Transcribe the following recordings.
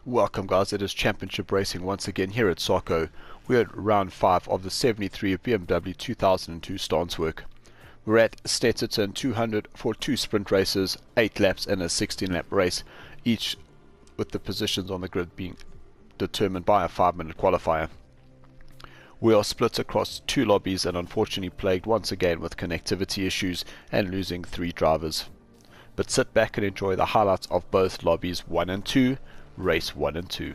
Welcome guys, it is Championship Racing once again here at SARCO. We're at round 5 of the 73 BMW 2002 stance work. We're at Stetterton 200 for 2 sprint races, 8 laps and a 16 lap race, each with the positions on the grid being determined by a 5-minute qualifier. We are split across 2 lobbies and unfortunately plagued once again with connectivity issues and losing 3 drivers. But sit back and enjoy the highlights of both lobbies 1 and 2, race 1 and 2.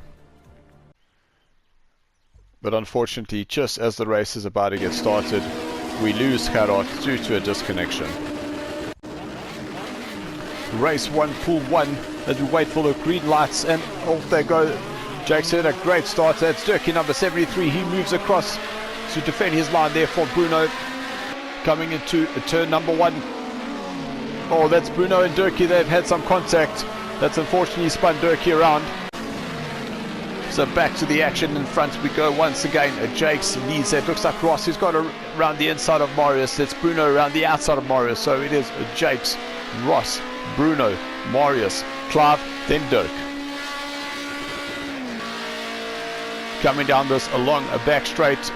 But unfortunately, just as the race is about to get started, we lose Gerard due to a disconnection. Race 1, pool 1, as we wait for the green lights, and off they go. Jake's had a great start. That's Durkee number 73. He moves across to defend his line there for Bruno. Coming into turn number 1. Oh, that's Bruno and Durkee. They've had some contact. That's unfortunately spun Durkee around. So back to the action in front we go once again. Jakes leads there. Looks like Ross has got around the inside of Marius. It's Bruno around the outside of Marius. So it is Jakes, Ross, Bruno, Marius, Clive, then Dirk. Coming down this along a back straight,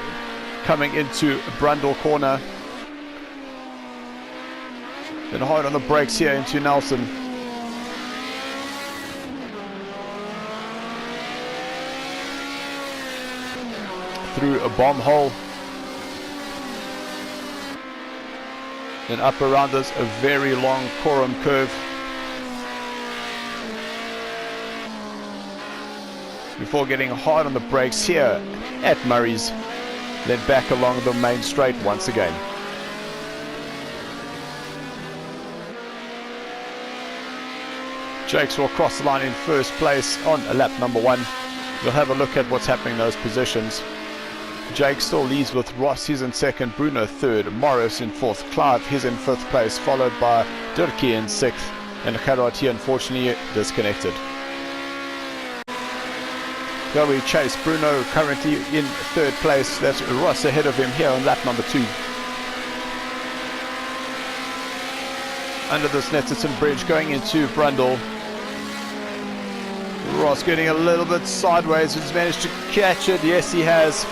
coming into Brundle corner. Then hard on the brakes here into Nelson. Through a bomb hole. Then up around this a very long Coram curve. Before getting hard on the brakes here at Murray's. Then back along the main straight once again. Jakes will cross the line in first place on lap number 1. We'll have a look at what's happening in those positions. Jake still leads with Ross, he's in second, Bruno third, Morris in fourth, Clive, he's in fifth place, followed by Durkee in sixth, and Gerard here unfortunately disconnected. Here we chase Bruno currently in third place, that's Ross ahead of him here on lap number 2. Under this Netterton bridge going into Brundle. Ross getting a little bit sideways, he's managed to catch it, yes he has.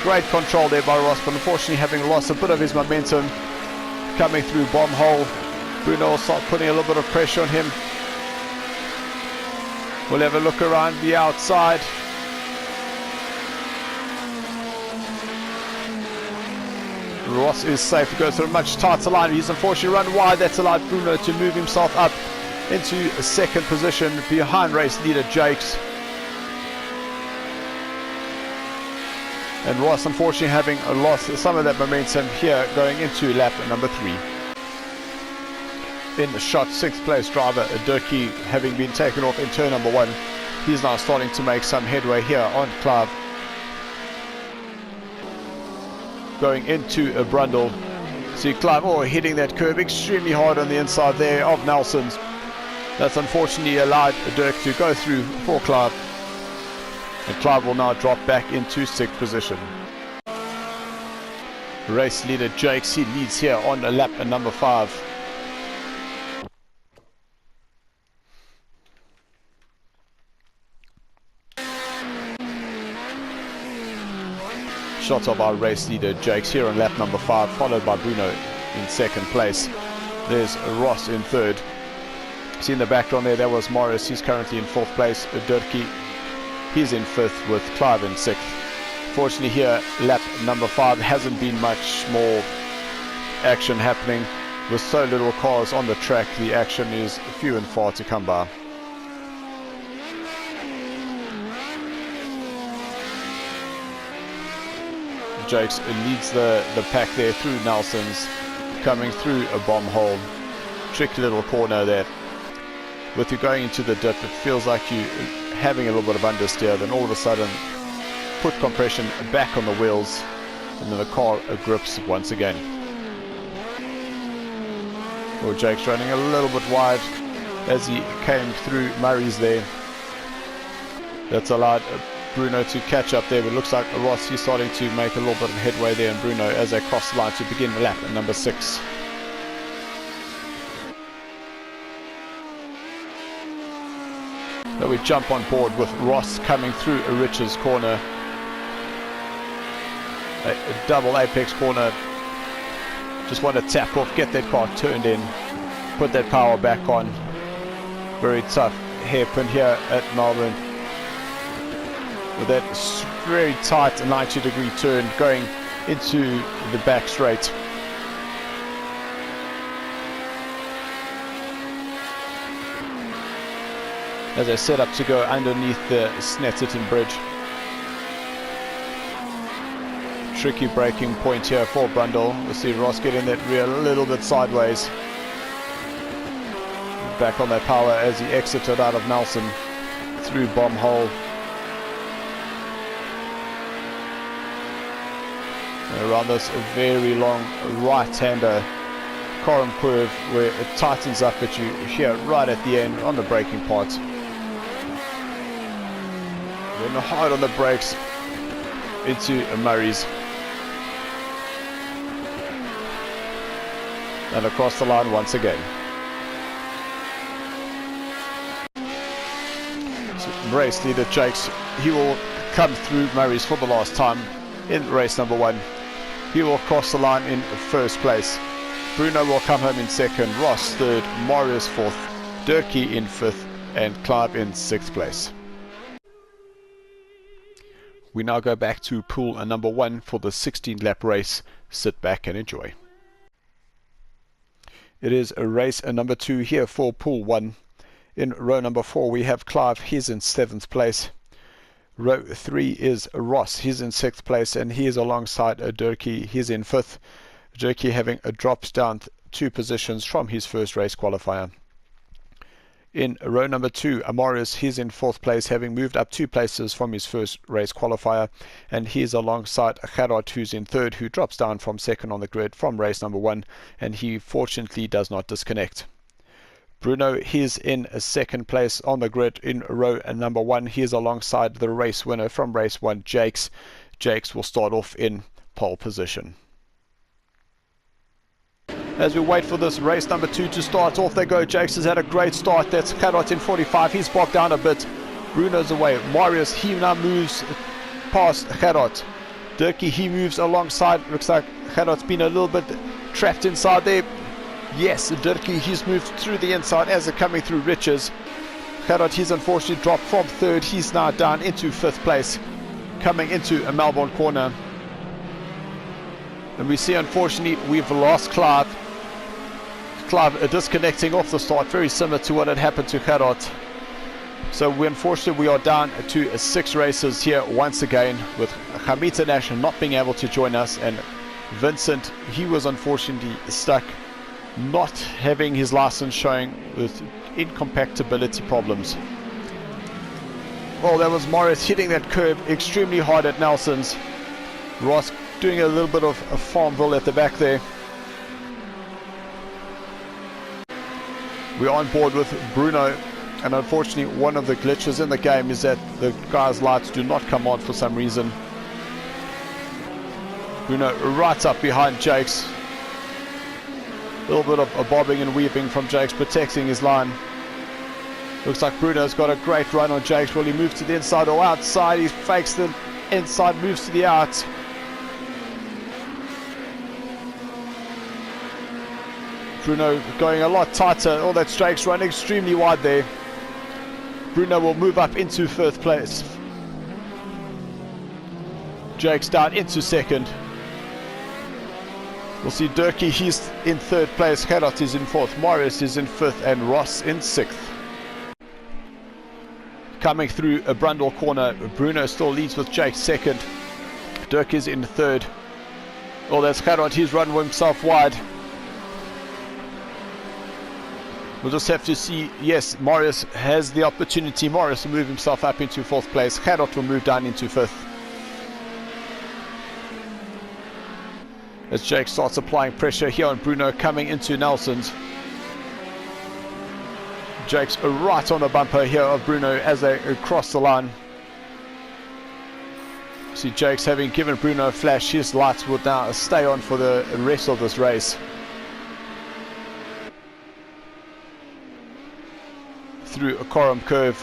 Great control there by Ross, but unfortunately having lost a bit of his momentum coming through bomb hole. Bruno will start putting a little bit of pressure on him. We'll have a look around the outside. Ross is safe to go through a much tighter line. He's unfortunately run wide. That's allowed Bruno to move himself up into a second position behind race leader Jakes. And Ross unfortunately having lost some of that momentum here going into lap number 3. In the shot 6th place driver Durkee having been taken off in turn number 1. He's now starting to make some headway here on Clive. Going into a Brundle. See Clive hitting that curve extremely hard on the inside there of Nelson's. That's unfortunately allowed Dirk to go through for Clive. And Clive will now drop back into 6th position. Race leader Jakes, he leads here on lap number 5. Shots of our race leader Jakes here on lap number 5, followed by Bruno in 2nd place. There's Ross in 3rd. See in the background there, that was Morris, he's currently in 4th place. Durkee, he's in 5th with Clive in 6th. Fortunately here, lap number 5 hasn't been much more action happening. With so little cars on the track, the action is few and far to come by. Jakes leads the pack there through Nelson's, coming through a bomb hole. Tricky little corner there. With you going into the dip, it feels like you having a little bit of understeer, then all of a sudden put compression back on the wheels and then the car grips once again. Well, Jake's running a little bit wide as he came through Murray's there. That's allowed Bruno to catch up there, but it looks like Ross, he's starting to make a little bit of headway there, and Bruno as they cross the line to begin the lap at number 6. Now we jump on board with Ross coming through a Rich's corner. A double apex corner. Just want to tap off, get that car turned in, put that power back on. Very tough hairpin here at Melbourne. With that very tight 90-degree turn going into the back straight. As I set up to go underneath the Snetterton Bridge. Tricky braking point here for Brundle. We'll see Ross getting that rear a little bit sideways. Back on that power as he exited out of Nelson through Bomb Hole. Around this very long right-hander column curve where it tightens up at you here right at the end on the braking part. Then hard on the brakes into Murray's. And across the line once again. So race leader Jakes, he will come through Murray's for the last time in race number 1. He will cross the line in first place. Bruno will come home in second, Ross third, Marius fourth, Durkee in fifth, and Clive in sixth place. We now go back to pool number 1 for the 16-lap race. Sit back and enjoy. It is a race number 2 here for pool 1. In row number 4 we have Clive, he's in 7th place. Row 3 is Ross, he's in 6th place, and he is alongside Durkee, he's in 5th. Durkee having a drops down 2 positions from his first race qualifier. In row number 2, Amorius, he's in 4th place, having moved up 2 places from his first race qualifier, and he's alongside Gerard, who's in 3rd, who drops down from 2nd on the grid from race number 1, and he fortunately does not disconnect. Bruno, he's in 2nd place on the grid in row number 1. He is alongside the race winner from race 1, Jakes. Jakes will start off in pole position. As we wait for this race number 2 to start, off they go. Jakes has had a great start. That's Gerard in 45. He's bogged down a bit. Bruno's away. Marius, he now moves past Gerard. Durkee, he moves alongside. Looks like Gerard's been a little bit trapped inside there. Yes, Durkee, he's moved through the inside as they're coming through Riches. Gerard, he's unfortunately dropped from 3rd. He's now down into 5th place, coming into a Melbourne corner. And we see, unfortunately, we've lost Clive. Clive disconnecting off the start, very similar to what had happened to Gerard. So we are down to 6 races here once again, with Hamita Nash not being able to join us, and Vincent, he was unfortunately stuck, not having his license showing with incompatibility problems. Well, that was Morris hitting that curb extremely hard at Nelson's. Ross doing a little bit of a Farmville at the back there. We're on board with Bruno, and unfortunately one of the glitches in the game is that the guy's lights do not come on for some reason. Bruno right up behind Jakes. A little bit of a bobbing and weaving from Jakes, protecting his line. Looks like Bruno's got a great run on Jakes. Will he move to the inside or outside? He fakes the inside, moves to the out. Bruno going a lot tighter. Oh, that's Jakes running extremely wide there. Bruno will move up into 1st place. Jakes down into 2nd. We'll see Durkee, he's in 3rd place. Gerard is in 4th. Morris is in 5th. And Ross in 6th. Coming through a Brundle corner, Bruno still leads with Jakes 2nd. Dirk is in 3rd. Oh, that's Gerard. He's run himself wide. We'll just have to see. Yes, Morris has the opportunity. Morris will move himself up into 4th place. Gerard will move down into 5th. As Jake starts applying pressure here on Bruno coming into Nelson's. Jake's right on the bumper here of Bruno as they cross the line. See Jake's having given Bruno a flash. His lights will now stay on for the rest of this race. Through a Coram curve.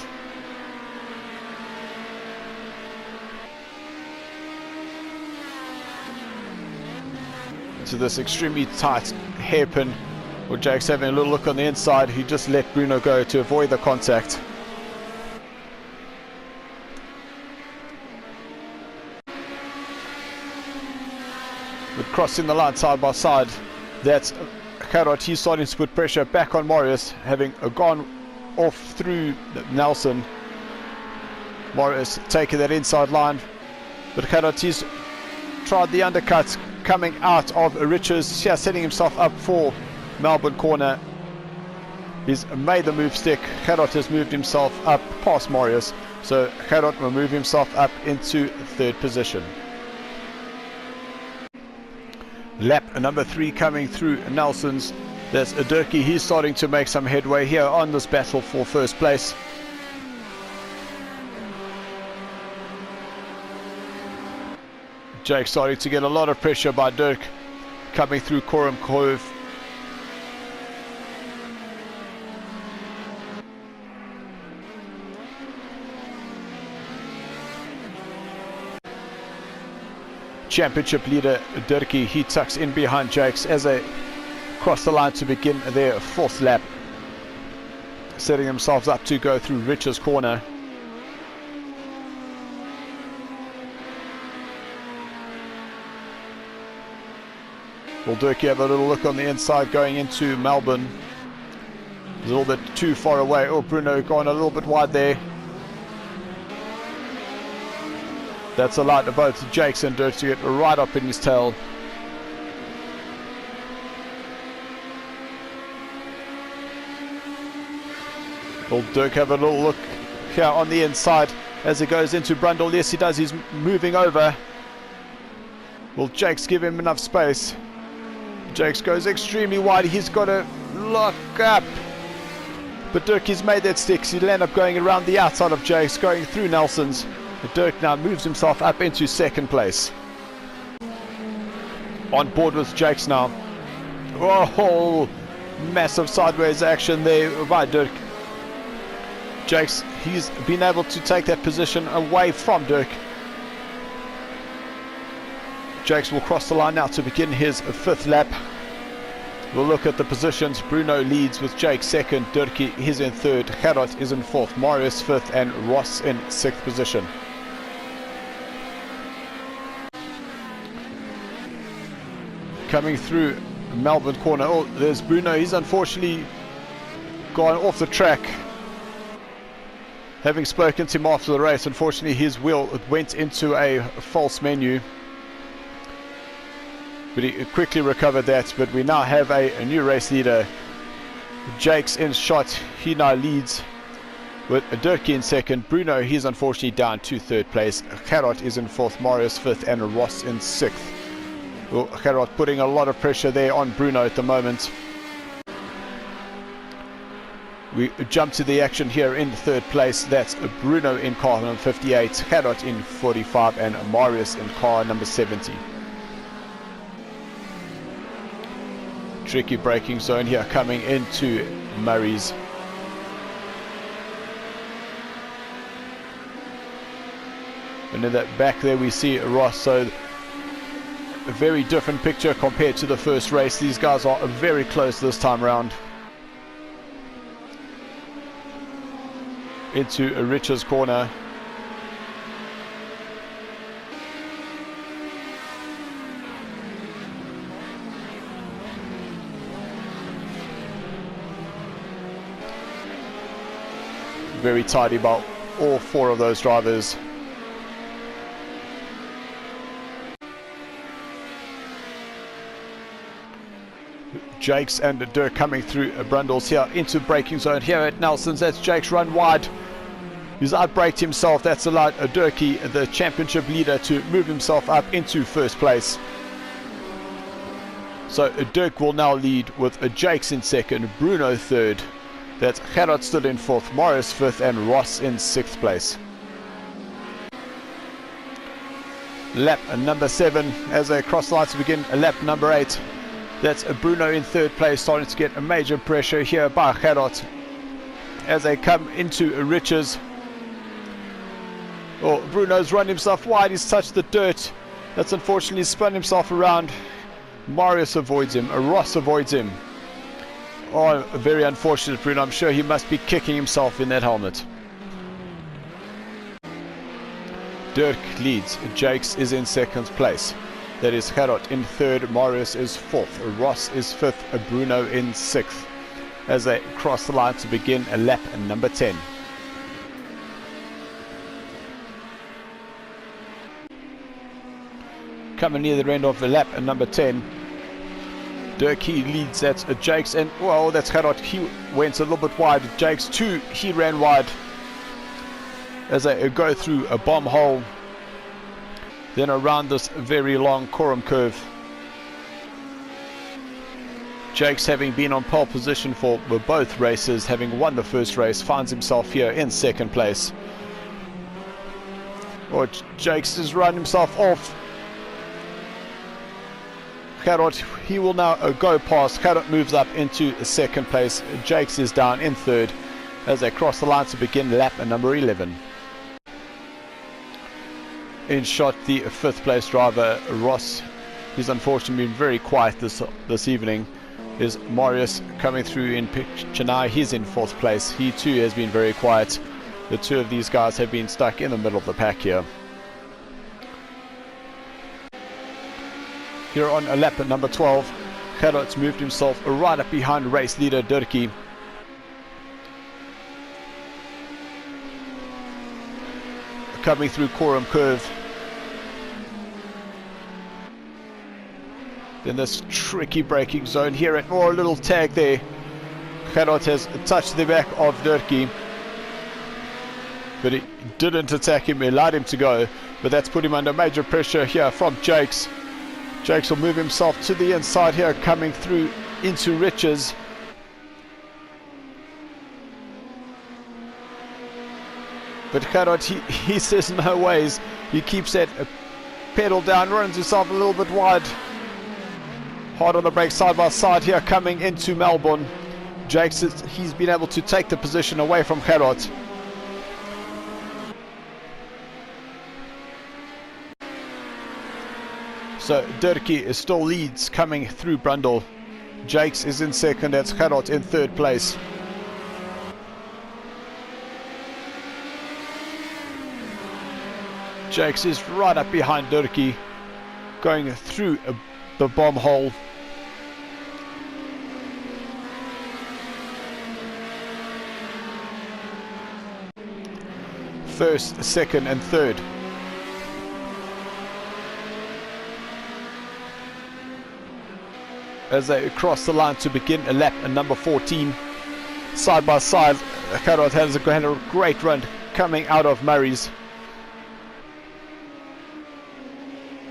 into this extremely tight hairpin. Well, Jake's having a little look on the inside. He just let Bruno go to avoid the contact. With crossing the line side by side, that's Gerhard. He's starting to put pressure back on Marius, having gone off through Nelson. Marius taking that inside line, but Gerhard, he's tried the undercuts coming out of Riches, here setting himself up for Melbourne corner. He's made the move stick. Gerhard has moved himself up past Marius, so Gerhard will move himself up into third position. Lap number 3 coming through Nelson's. There's Durkee. He's starting to make some headway here on this battle for first place. Jake starting to get a lot of pressure by Dirk coming through Coram Cove. Championship leader Durkee, he tucks in behind Jakes as they cross the line to begin their fourth lap, setting themselves up to go through Rich's corner. Will Durkee have a little look on the inside going into Melbourne? He's a little bit too far away. Oh, Bruno gone a little bit wide there. That's a light of both Jakes and Dirk to get right up in his tail. Will Dirk have a little look here on the inside as he goes into Brundle? Yes, he does. He's moving over. Will Jakes give him enough space? Jakes goes extremely wide. He's got to lock up. But Dirk has made that stick. So he'll end up going around the outside of Jakes, going through Nelson's. Dirk now moves himself up into second place. On board with Jakes now. Oh, massive sideways action there by Dirk. Jakes, he's been able to take that position away from Dirk. Jakes will cross the line now to begin his fifth lap. We'll look at the positions. Bruno leads with Jake second, Durkee is in third, Gerhard is in fourth, Marius fifth, and Ross in sixth position. Coming through Melbourne corner. Oh, there's Bruno. He's unfortunately gone off the track. Having spoken to him after the race, unfortunately his wheel went into a false menu. But he quickly recovered that. But we now have a new race leader. Jake's in shot. He now leads with Durkee in second. Bruno, he's unfortunately down to third place. Gerhard is in fourth, Marius fifth, and Ross in sixth. Well, Gerhard putting a lot of pressure there on Bruno at the moment. We jump to the action here in third place. That's Bruno in car number 58, Gerhard in 45, and Marius in car number 70. Tricky braking zone here coming into Murray's. And in that back there we see Ross. So a very different picture compared to the first race. These guys are very close this time around. Into a Rich's corner. Very tidy by all four of those drivers. Jakes and Dirk coming through Brundles here into braking zone here at Nelson's. That's Jakes run wide. He's outbraked himself. That's allowed Durkee, the championship leader, to move himself up into first place. So Dirk will now lead with Jakes in second, Bruno third. That's Gerhard still in fourth, Marius fifth, and Ross in sixth place. Lap number 7 as they cross the line to begin lap number 8. That's Bruno in third place, starting to get a major pressure here by Gerhard as they come into Rich's. Oh, Bruno's run himself wide. He's touched the dirt. That's unfortunately spun himself around. Marius avoids him. Ross avoids him. Oh, very unfortunate, Bruno. I'm sure he must be kicking himself in that helmet. Dirk leads. Jakes is in second place. That is Gerard in third. Marius is fourth. Ross is fifth. Bruno in sixth. As they cross the line to begin lap number 10. Coming near the end of the lap number 10. Dirk, he leads. That's Jakes, and well, that's Gerard. He went a little bit wide. Jakes too, he ran wide as they go through a bomb hole, then around this very long quorum curve. Jakes, having been on pole position for both races, having won the first race, finds himself here in second place. Oh, Jakes has run himself off. Gerard, he will now go past. Gerard moves up into second place. Jakes is down in third as they cross the line to begin lap number 11. In shot, the fifth place driver, Ross. He's unfortunately been very quiet this evening. Is Marius coming through in picture now? He's in fourth place. He too has been very quiet. The two of these guys have been stuck in the middle of the pack here. Here on a lap at number 12, Gerard's moved himself right up behind race leader Dirkie. Coming through quorum curve. Then this tricky braking zone here at a little tag there. Gerard has touched the back of Dirkie, but he didn't attack him, he allowed him to go, but that's put him under major pressure here from Jakes. Jakes will move himself to the inside here, coming through into Riches. But Gerard, he says no ways. He keeps that pedal down, runs himself a little bit wide. Hard on the brake, side by side here, coming into Melbourne. Jakes, he's been able to take the position away from Gerard. So Dirkie still leads coming through Brundle. Jakes is in second, that's Gerard in third place. Jakes is right up behind Dirkie, going through the bomb hole. First, second and third. As they cross the line to begin a lap at number 14. Side by side, Gerard has a great run coming out of Murray's.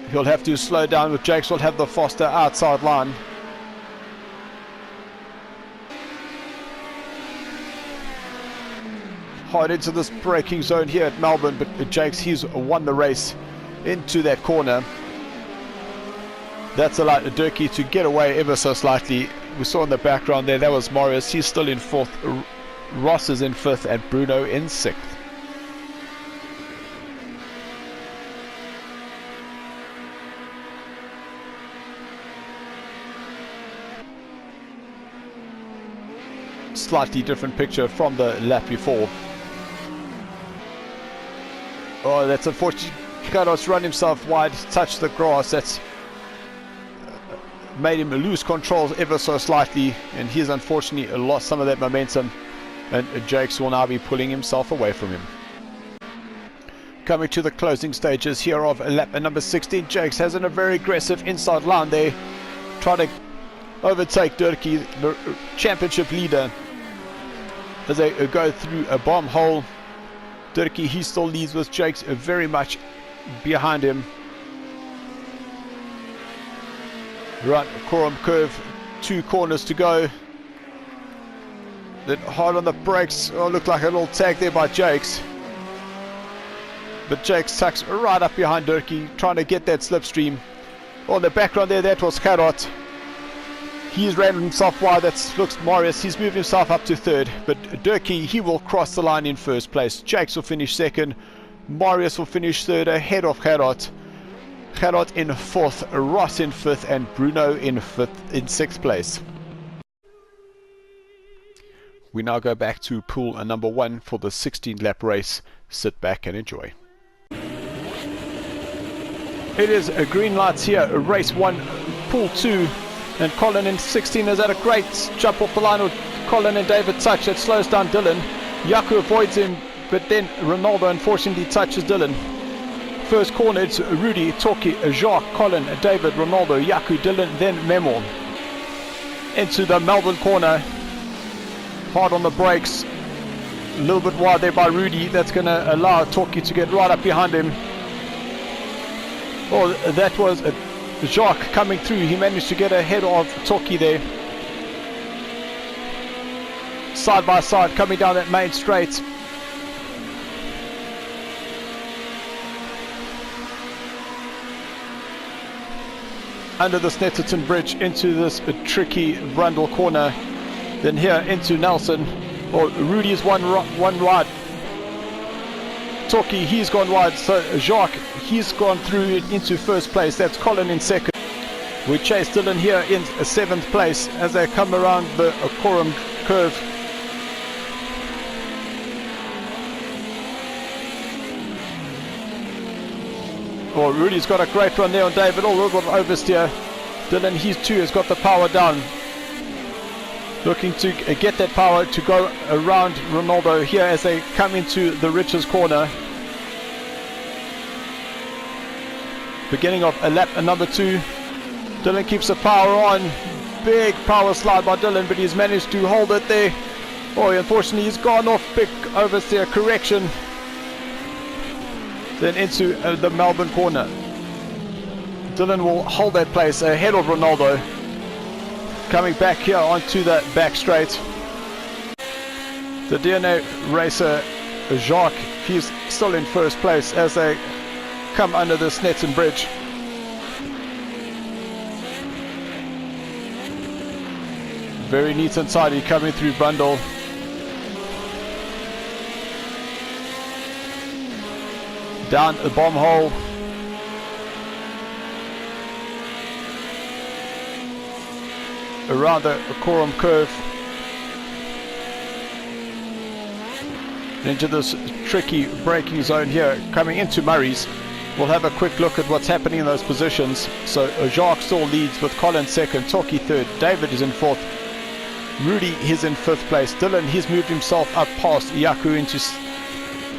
He'll have to slow down, with Jakes will have the faster outside line. Hard into this braking zone here at Melbourne, but Jakes, he's won the race into that corner. That's allowed Dirkie to get away ever so slightly. We saw in the background there, that was Marius. He's still in fourth. Ross is in fifth and Bruno in sixth. Slightly different picture from the lap before. Oh, that's unfortunate. Gerard's run himself wide, touched the grass. That's made him lose control ever so slightly, and he's unfortunately lost some of that momentum, and Jakes will now be pulling himself away from him. Coming to the closing stages here of lap number 16, Jakes has a very aggressive inside line there, trying to overtake Dirkie, the championship leader, as they go through a bomb hole. Dirkie, he still leads with Jakes very much behind him. Right, quorum curve, 2 corners to go. Then hard on the brakes. Oh, looked like a little tag there by Jakes. But Jakes tucks right up behind Dirkie, trying to get that slipstream. Oh, in the background there, that was Gerard. He's ran himself wide. That looks Marius. He's moved himself up to third. But Dirkie, he will cross the line in first place. Jakes will finish second. Marius will finish third ahead of Gerard. Gerard in 4th, Ross in 5th, and Bruno in 6th place. We now go back to pool number 1 for the 16 lap race. Sit back and enjoy. It is green lights here, race 1, pool 2, and Colin in 16 has had a great jump off the line with Colin and David touch. It slows down Dylan. Yaku avoids him, but then Ronaldo unfortunately touches Dylan. First corner, it's Rudy, Toki, Jacques, Colin, David, Ronaldo, Yaku, Dylan, then Memo. Into the Melbourne corner. Hard on the brakes. A little bit wide there by Rudy. That's going to allow Toki to get right up behind him. Oh, that was Jacques coming through. He managed to get ahead of Toki there. Side by side coming down that main straight. Under the Snetterton Bridge into this tricky Brundle corner. Then here into Nelson. Oh, Rudy is one wide. Toki, he's gone wide. So Jacques, he's gone through into first place. That's Colin in 2nd. We chase Dylan here in 7th place as they come around the Coram curve. Oh, Rudy's got a great run there on David, a little bit of oversteer. Dylan, he too has got the power down. Looking to get that power to go around Ronaldo here as they come into the Riches corner. Beginning of a lap number 2. Dylan keeps the power on. Big power slide by Dylan, but he's managed to hold it there. Oh, unfortunately he's gone off. Big oversteer correction. Then into the Melbourne corner. Dylan will hold that place ahead of Ronaldo. Coming back here onto that back straight. The DNA racer Jacques, he's still in first place as they come under the Snetterton Bridge. Very neat and tidy coming through Brundle. Down the bomb hole. Around the Coram curve. Into this tricky braking zone here. Coming into Murray's. We'll have a quick look at what's happening in those positions. So Jacques still leads with Colin 2nd, Toki 3rd, David is in 4th. Rudy is in 5th place. Dylan, he's moved himself up past Yaku into...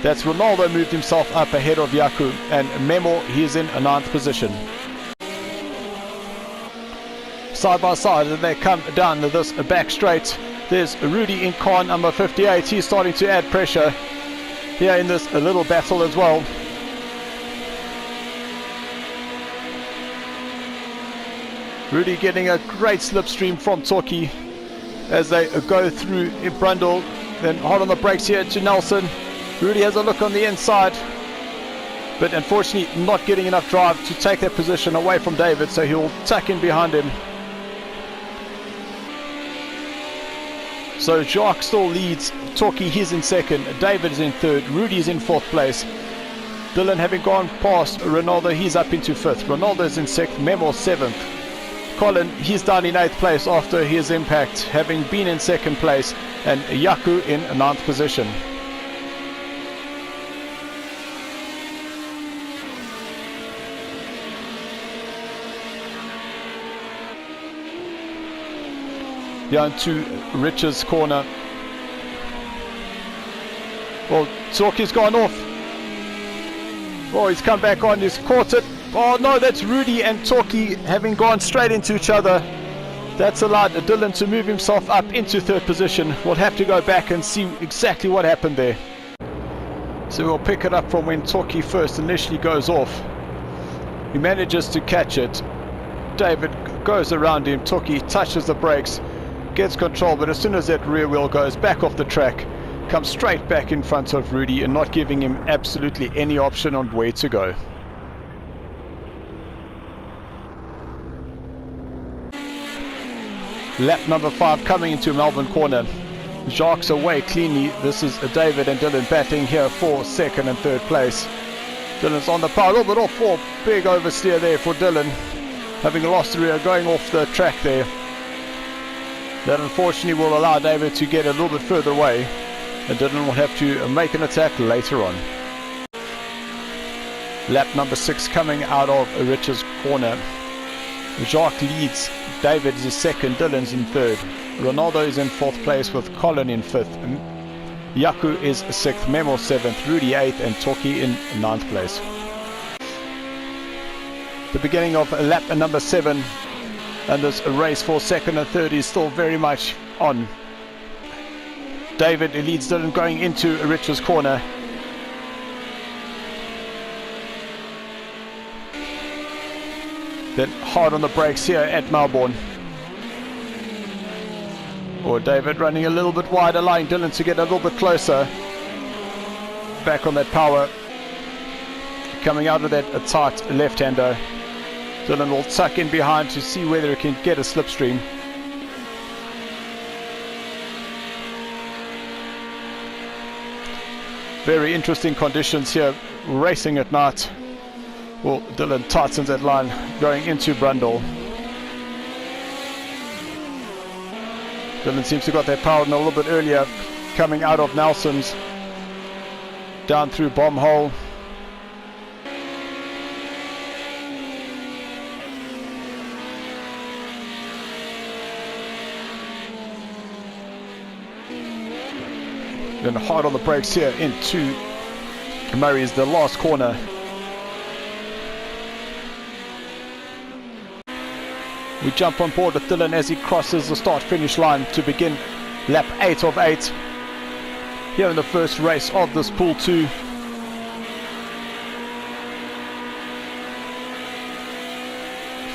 That's Ronaldo moved himself up ahead of Yaku, and Memo, he's in a 9th position. Side by side, and they come down this back straight. There's Rudy in car number 58. He's starting to add pressure here in this little battle as well. Rudy getting a great slipstream from Toki as they go through Brundle. Then hard on the brakes here to Nelson. Rudy has a look on the inside, but unfortunately not getting enough drive to take that position away from David, so he'll tuck in behind him. So Jacques still leads. Toki, he's in 2nd. David is in 3rd. Rudy is in 4th place. Dylan, having gone past Ronaldo, he's up into 5th. Ronaldo is in 6th. Memo 7th. Colin, he's down in 8th place after his impact, having been in 2nd place. And Yaku in 9th position. Down to Rich's corner. Well, Toki's gone off. Oh, he's come back on. He's caught it. Oh no, that's Rudy and Toki having gone straight into each other. That's allowed Dylan to move himself up into 3rd position. We'll have to go back and see exactly what happened there. So we'll pick it up from when Toki first initially goes off. He manages to catch it. David goes around him. Toki touches the brakes. Gets control, but as soon as that rear wheel goes back off the track, comes straight back in front of Rudy and not giving him absolutely any option on where to go. Lap number 5 coming into Melbourne corner. Jacques away cleanly. This is David and Dylan battling here for 2nd and 3rd place. Dylan's on the power, a little bit off for big oversteer there for Dylan, having lost the rear, going off the track there. That unfortunately will allow David to get a little bit further away, and Dylan will have to make an attack later on. Lap number 6 coming out of Rich's corner. Jacques leads, David is second, Dylan's in third. Ronaldo is in 4th place with Colin in 5th. Yaku is 6th, Memo 7th, Rudy 8th, and Toki in 9th place. The beginning of lap number 7, and this race for 2nd and 3rd is still very much on. David leads Dylan going into Rich's corner. Then hard on the brakes here at Melbourne. Or David running a little bit wide, allowing Dylan to get a little bit closer. Back on that power. Coming out of that tight left-hander. Dylan will tuck in behind to see whether he can get a slipstream. Very interesting conditions here, racing at night. Well, Dylan tightens that line going into Brundle. Dylan seems to got that power in a little bit earlier, coming out of Nelson's, down through Bomb Hole. Then hard on the brakes here into Murray's, the last corner. We jump on board with Dylan as he crosses the start-finish line to begin lap 8 of 8 here in the first race of this Pool 2.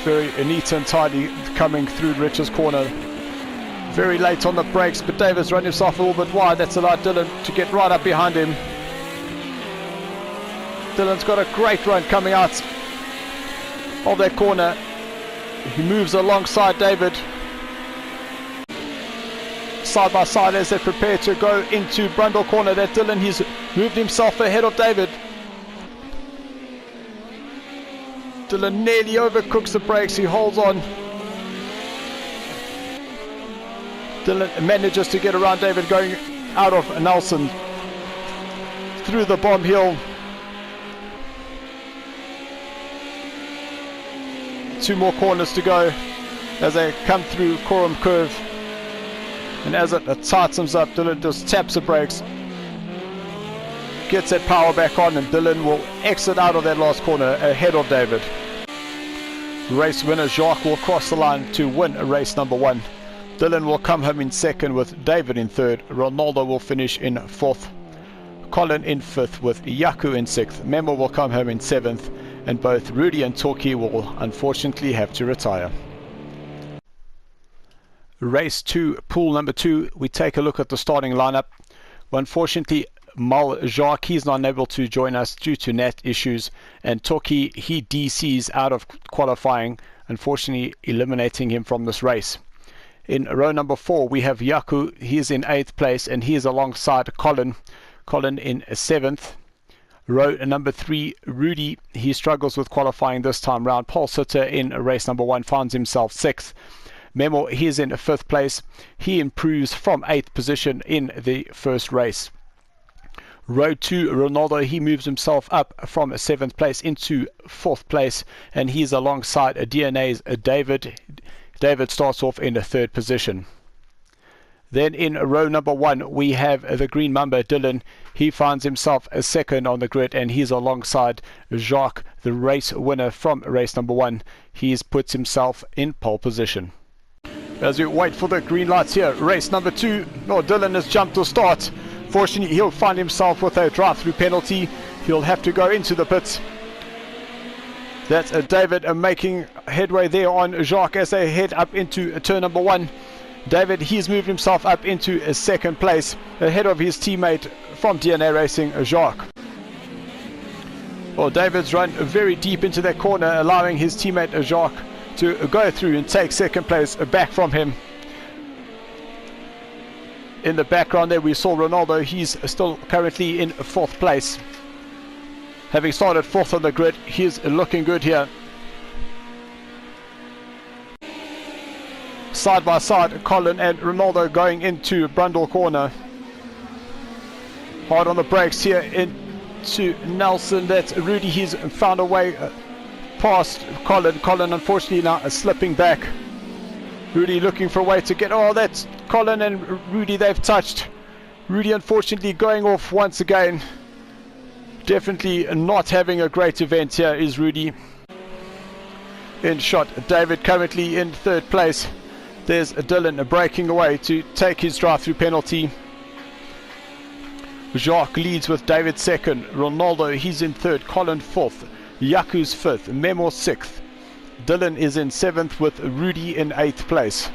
Very neat and tidy coming through Rich's corner. Very late on the brakes, but David's run himself a little bit wide. That's allowed Dylan to get right up behind him. Dylan's got a great run coming out of that corner. He moves alongside David, side by side as they prepare to go into Brundle corner. That Dylan, he's moved himself ahead of David. Dylan nearly overcooks the brakes, he holds on. Dylan manages to get around David going out of Nelson through the Bomb Hill. 2 more corners to go as they come through Coram Curve, and as it tightens up, Dylan just taps the brakes, gets that power back on, and Dylan will exit out of that last corner ahead of David. Race winner Jacques will cross the line to win race number 1. Dylan will come home in 2nd with David in 3rd. Ronaldo will finish in 4th. Colin in 5th with Yaku in 6th. Memo will come home in 7th. And both Rudy and Toki will unfortunately have to retire. Race 2, pool number 2, we take a look at the starting lineup. Well, unfortunately, Jacques, he's not able to join us due to net issues, and Toki, he DCs out of qualifying, unfortunately eliminating him from this race. In row number 4, we have Yaku, he's in 8th place, and he is alongside Colin in 7th. Row number 3, Rudy, he struggles with qualifying this time round. Pole sitter in race number 1 finds himself 6th. Memo, he is in 5th place. He improves from 8th position in the first race. Row 2, Ronaldo, he moves himself up from 7th place into 4th place, and he's alongside DNA's David. David starts off in the 3rd position. Then in row number 1, we have the Green Mamba, Dylan. He finds himself a 2nd on the grid, and he's alongside Jacques, the race winner from race number 1. He puts himself in pole position. As we wait for the green lights here, race number 2. Dylan has jumped to start. Fortunately, he'll find himself with a drive-through penalty. He'll have to go into the pits. That's David making headway there on Jacques as they head up into turn number 1. David, he's moved himself up into a 2nd place ahead of his teammate from DNA Racing, Jacques. Well, David's run very deep into that corner, allowing his teammate Jacques to go through and take 2nd place back from him. In the background there we saw Ronaldo, he's still currently in 4th place. having started fourth on the grid, he's looking good here. Side by side, Colin and Ronaldo going into Brundle corner. Hard on the brakes here into Nelson. That's Rudy. He's found a way past Colin. Colin unfortunately now slipping back. Rudy looking for a way to get... Oh, that's Colin and Rudy. They've touched. Rudy unfortunately going off once again. Definitely not having a great event here is Rudy. In shot, David currently in third place. There's Dylan breaking away to take his drive-through penalty. Jacques leads with David second. Ronaldo, he's in third. Colin fourth. Yaku's fifth. Memo sixth. Dylan is in seventh with Rudy in eighth place.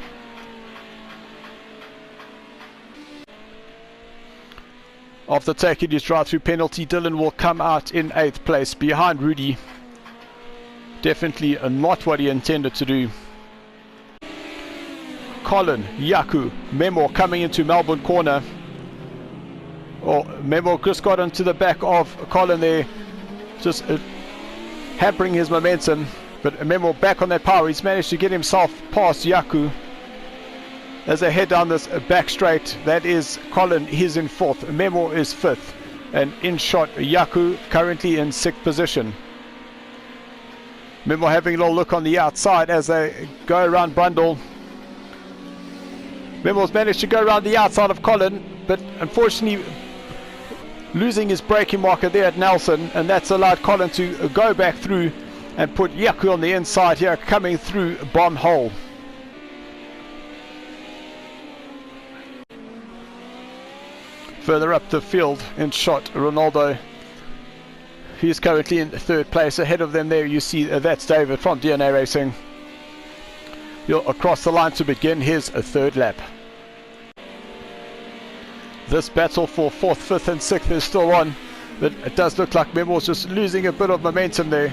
After taking his drive-through penalty, Dylan will come out in eighth place behind Rudy. Definitely not what he intended to do. Colin, Yaku, Memo coming into Melbourne corner. Oh, Memo just got into the back of Colin there, just hampering his momentum. But Memo back on that power. He's managed to get himself past Yaku. As they head down this back straight, that is Colin, he's in fourth. Memo is fifth. And in shot, Yaku currently in sixth position. Memo having a little look on the outside as they go around Brundle. Memo's managed to go around the outside of Colin, but unfortunately losing his braking marker there at Nelson, and that's allowed Colin to go back through and put Yaku on the inside here, coming through bomb hole. Further up the field in shot, Ronaldo. He's currently in third place. Ahead of them there you see that's David from DNA Racing. You're across the line to begin his third lap. This battle for fourth, fifth and sixth is still on, but it does look like Memo's just losing a bit of momentum there.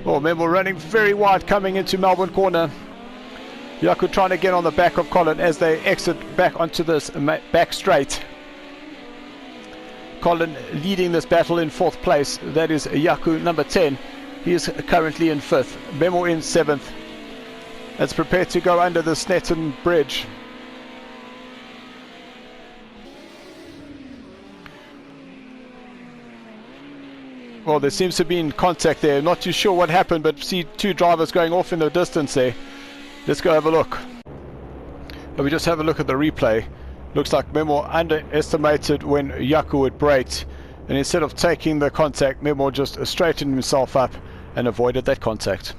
Oh, Memo running very wide coming into Melbourne corner. Yaku trying to get on the back of Colin as they exit back onto this back straight. Colin leading this battle in fourth place. That is Yaku number 10. He is currently in fifth. Memo in seventh. It's prepared to go under the Snetton Bridge. Well, there seems to be contact there. Not too sure what happened, but see two drivers going off in the distance there. Let's go have a look. And we just have a look at the replay. Looks like Memo underestimated when Yaku had braked, and instead of taking the contact, Memo just straightened himself up and avoided that contact.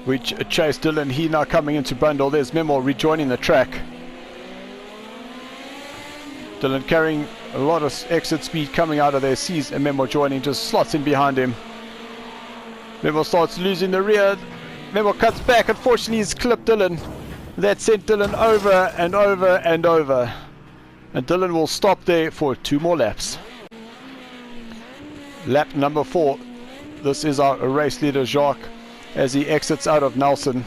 We chase Dylan. He now coming into Brundle. There's Memo rejoining the track. Dylan carrying a lot of exit speed coming out of there. Sees Memo joining, just slots in behind him. Memo starts losing the rear. Memo cuts back. Unfortunately, he's clipped Dylan. That sent Dylan over and over and over. And Dylan will stop there for 2 more laps. Lap number 4. This is our race leader, Jacques, as he exits out of Nelson.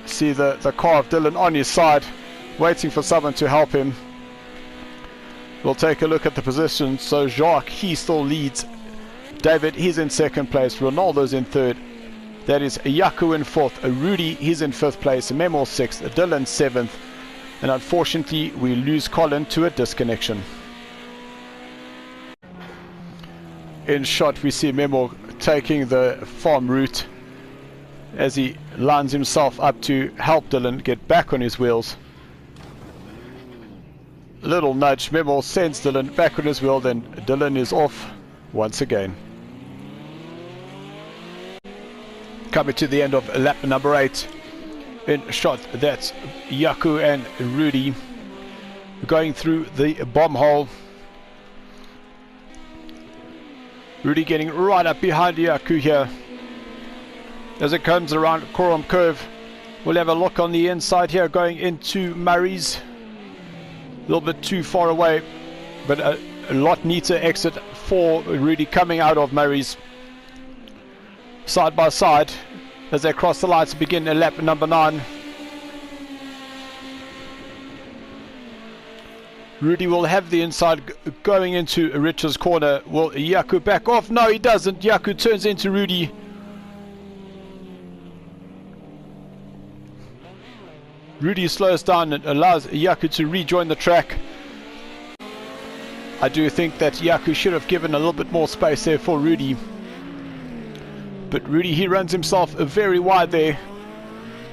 See the car of Dylan on his side, waiting for someone to help him. We'll take a look at the position. So Jacques, he still leads. David, he's in second place. Ronaldo's in third. That is Yaku in fourth. Rudy, he's in fifth place. Memo sixth. Dylan seventh. And unfortunately, we lose Colin to a disconnection. In shot, we see Memo taking the farm route as he lines himself up to help Dylan get back on his wheels. Little nudge. Memo sends Dylan back on his wheel. Then Dylan is off once again. Coming to the end of lap number 8. In shot, that's Yaku and Rudy going through the bomb hole. Rudy getting right up behind Yaku here. As it comes around Coram Curve, we'll have a look on the inside here going into Murray's. A little bit too far away, but a lot neater exit for Rudy coming out of Murray's. Side by side as they cross the line to begin lap number 9. Rudy will have the inside going into Richard's corner. Will Yaku back off? No, he doesn't. Yaku turns into Rudy. Rudy slows down and allows Yaku to rejoin the track. I do think that Yaku should have given a little bit more space there for Rudy. But Rudy, he runs himself very wide there,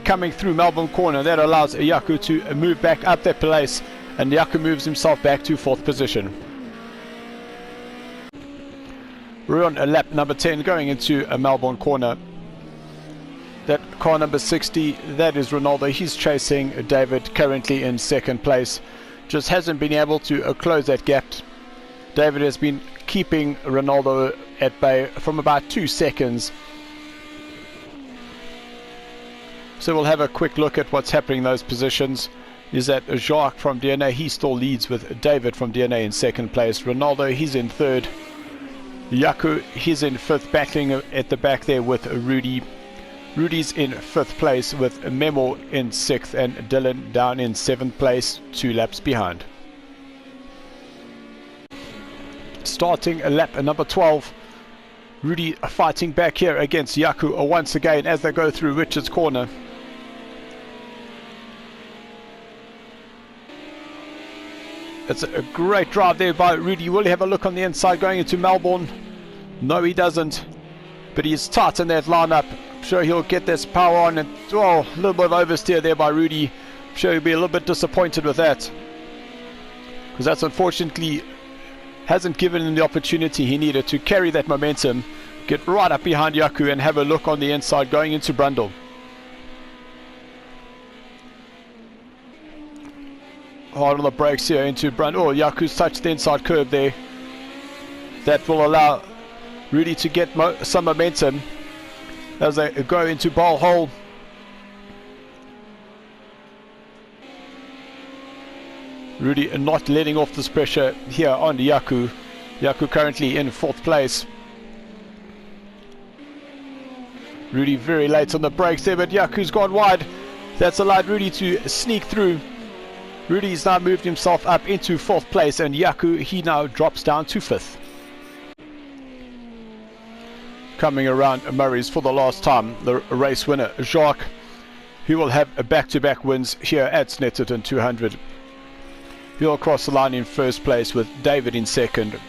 coming through Melbourne corner. That allows Yaku to move back up that place, and Yaku moves himself back to 4th position. We're on lap number 10 going into a Melbourne corner. That car number 60, that is Ronaldo. He's chasing David, currently in 2nd place. Just hasn't been able to close that gap. David has been keeping Ronaldo at bay from about 2 seconds. So we'll have a quick look at what's happening in those positions. Is that Jacques from DNA, he still leads with David from DNA in 2nd place. Ronaldo, he's in 3rd. Yaku, he's in 5th, battling at the back there with Rudy. Rudy's in 5th place with Memo in 6th, and Dylan down in 7th place, 2 laps behind. Starting lap number 12. Rudy fighting back here against Yaku once again as they go through Richard's corner. It's a great drive there by Rudy. Will he have a look on the inside going into Melbourne? No, he doesn't. But he's tight in that lineup. I'm sure he'll get this power on. And a little bit of oversteer there by Rudy. I'm sure he'll be a little bit disappointed with that, because that's unfortunately hasn't given him the opportunity he needed to carry that momentum, get right up behind Yaku and have a look on the inside going into Brundle. Hard on the brakes here into Brundle. Yaku's touched the inside curb there. That will allow Rudy to get some momentum as they go into Bowl Hole. Rudy not letting off this pressure here on Yaku. Yaku currently in 4th place. Rudy very late on the brakes there, but Yaku's gone wide. That's allowed Rudy to sneak through. Rudy's now moved himself up into 4th place, and Yaku, he now drops down to 5th. Coming around Murray's for the last time, the race winner Jacques, who will have a back-to-back wins here at Snetterton 200. He'll cross the line in 1st place with David in 2nd.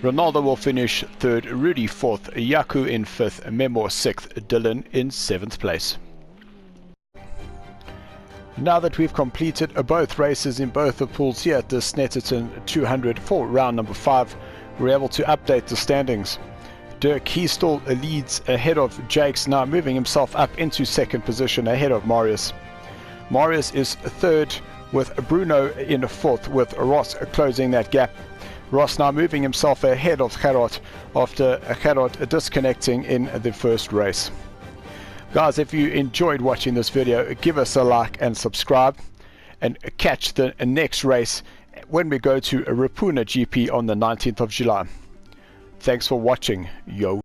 Ronaldo will finish 3rd, Rudy 4th, Yaku in 5th, Memo 6th, Dylan in 7th place. Now that we've completed both races in both the pools here at the Snetterton 200 for round number 5, we're able to update the standings. Dirk, he still leads ahead of Jakes, now moving himself up into 2nd position ahead of Marius. Marius is 3rd with Bruno in 4th, with Ross closing that gap. Ross now moving himself ahead of Gerard after Gerard disconnecting in the 1st race. Guys, if you enjoyed watching this video, give us a like and subscribe, and catch the next race when we go to a Rapuna GP on the 19th of July. Thanks for watching. Yo.